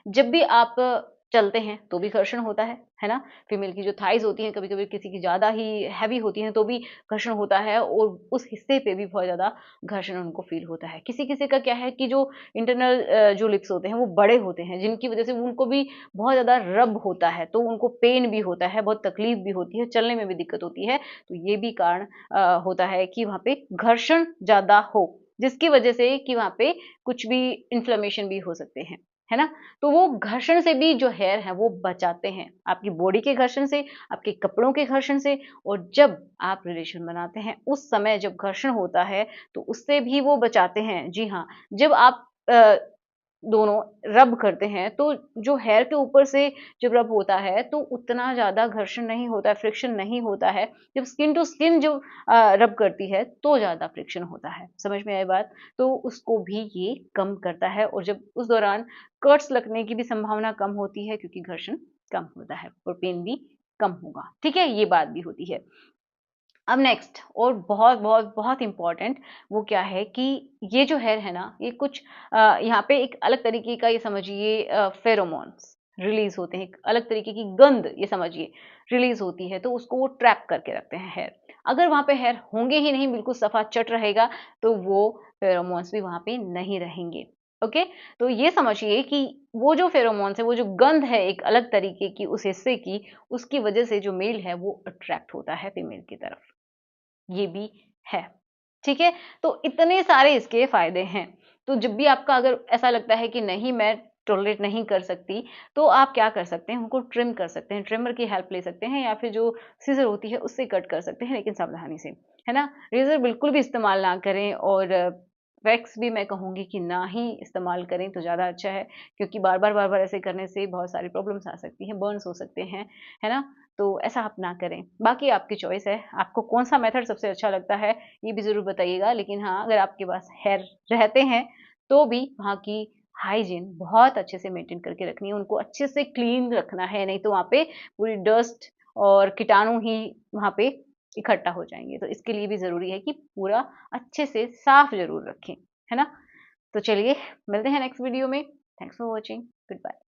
जब भी आप चलते हैं तो भी घर्षण होता है ना? फीमेल की जो थाइज़ होती हैं कभी-कभी किसी की ज़्यादा ही हेवी होती हैं तो भी घर्षण होता है और उस हिस्से पे भी बहुत ज़्यादा घर्षण उनको फ़ील होता है। किसी-किसी का क्या है कि जो इंटरनल जो लिप्स होते हैं वो बड़े होते हैं जिनकी वज़ह से उनको भी बहुत ज़्यादा रब होता है, तो उनको पेन भी होता है, बहुत तकलीफ़ भी होती है, चलने में भी दिक्कत होती है। तो ये भी कारण होता है कि वहाँ पे घर्षण ज़्यादा हो, जिसकी वज़ह से कि वहाँ पे कुछ भी इन्फ्लेमेशन भी हो सकते हैं, है ना? तो वो घर्षण से भी जो हेयर है वो बचाते हैं, आपकी बॉडी के घर्षण से, आपके कपड़ों के घर्षण से और जब आप रिलेशन बनाते हैं, उस समय जब घर्षण होता है, तो उससे भी वो बचाते हैं। जी हाँ, जब आप दोनों रब करते हैं, तो जो हेयर के ऊपर से जब रब होता है, तो उतना ज़्यादा घर्षण नहीं होता है, फ्रिक्शन नहीं होता है। जब स्किन टू स्किन जो रब करती है, तो ज़्यादा फ्रिक्शन होता है। समझ में आई बात? तो उसको भी ये कम करता है और जब उस दौरान कट्स लगने की भी संभावना कम होती है क्योंकि घर्षण कम होता है और पेन भी कम होगा। ठीक है? ये बात भी होती है। अब नेक्स्ट और बहुत बहुत बहुत इम्पोर्टेंट वो क्या है कि ये जो हेयर है ना ये कुछ यहाँ पे एक अलग तरीके का ये समझिए फेरोमोन्स रिलीज होते हैं एक अलग तरीके की गंध ये समझिए रिलीज होती है तो उसको वो ट्रैप करके रखते हैं हेयर अगर वहाँ पे हेयर होंगे ही नहीं बिल्कुल सफा चट रहेगा तो वो फेरोमोन्स भी वहाँ पे नहीं रहेंगे ओके तो ये समझिए कि वो जो फेरोमोन्स है वो जो गंध है एक अलग तरीके की उस हिस्से की उसकी वजह से जो मेल है वो अट्रैक्ट होता है फीमेल की तरफ ये भी है, ठीक है? तो इतने सारे इसके फ़ायदे हैं। तो जब भी आपका अगर ऐसा लगता है कि नहीं मैं टॉलरेट नहीं कर सकती, तो आप क्या कर सकते हैं उनको ट्रिम कर सकते हैं, ट्रिमर की हेल्प ले सकते हैं या फिर जो सीज़र होती है उससे कट कर सकते हैं लेकिन सावधानी से, है ना? रेज़र बिल्कुल भी इस्तेमाल ना करें और वैक्स भी मैं कहूँगी कि ना ही इस्तेमाल करें तो ज़्यादा अच्छा है क्योंकि बार-बार, बार-बार ऐसे करने से बहुत सारी प्रॉब्लम्स आ सकती हैं, बर्न्स हो सकते हैं, है ना? तो ऐसा आप ना करें। बाकी आपकी चॉइस है, आपको कौन-सा मेथड सबसे अच्छा लगता है, ये भी ज़रूर बताइएगा। लेकिन हाँ, अगर आपके पास हेयर रहते हैं, तो भी वहाँ की हाइजीन बहुत अच्छे से मेंटेन करके रखनी है, उनको अच्छे से क्लीन रखना है, नहीं तो वहाँ पे पूरी डस्ट और कीटाणु ही वहाँ पे इकट्ठा हो जाएँगे। तो इसके लिए भी ज़रूरी है कि पूरा अच्छे से साफ ज़रूर रखें, है ना? तो चलिए, मिलते हैं नेक्स्ट वीडियो में। Thanks for watching. Good bye.